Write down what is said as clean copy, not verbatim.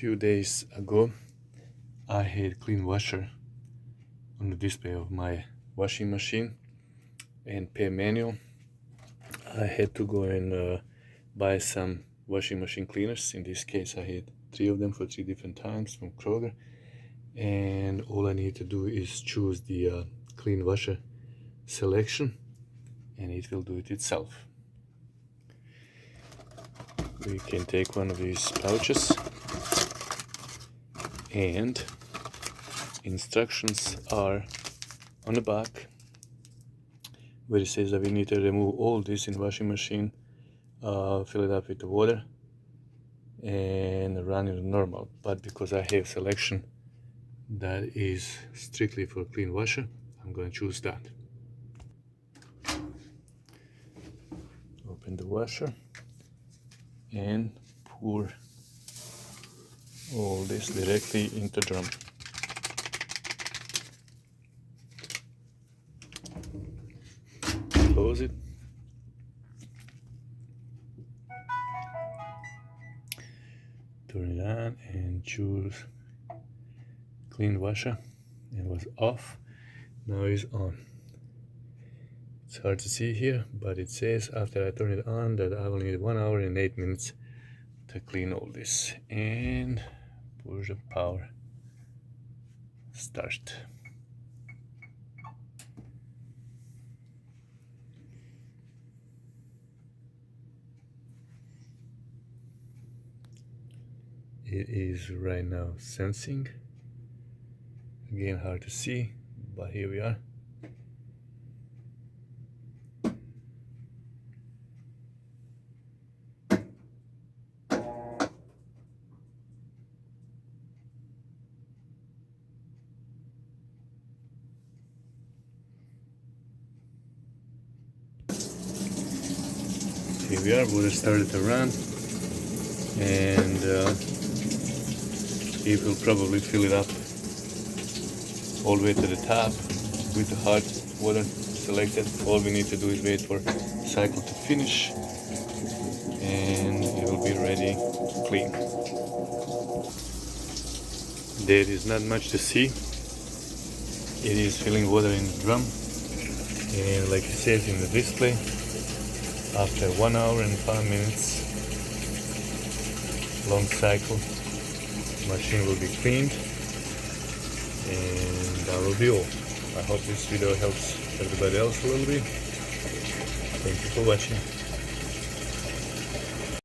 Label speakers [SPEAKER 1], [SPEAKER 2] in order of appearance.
[SPEAKER 1] few days ago I had clean washer on the display of my washing machine and pay manual. I had to go and buy some washing machine cleaners. In this case I had 3 of them for 3 different times from Kroger, and all I need to do is choose the clean washer selection and it will do it itself. We can take one of these pouches, and instructions are on the back where it says that we need to remove all this in washing machine, fill it up with the water and run it normal. But because I have selection that is strictly for clean washer, I'm going to choose that. Open the washer and pour all this directly into drum. Close it. Turn it on and choose clean washer. It was off, now it's on. It's hard to see here, but it says after I turn it on that I will need 1 hour and 8 minutes to clean all this. And push the power start. It is right now sensing. Again, hard to see, but here we are. Here we are, water started to run, and it will probably fill it up all the way to the top with the hot water selected. All we need to do is wait for cycle to finish and it will be ready to clean. There is not much to see. It is filling water in the drum, and like it says in the display, after 1 hour and 5 minutes long cycle, machine will be cleaned, and that will be all. I hope this video helps everybody else a little bit. Thank you for watching.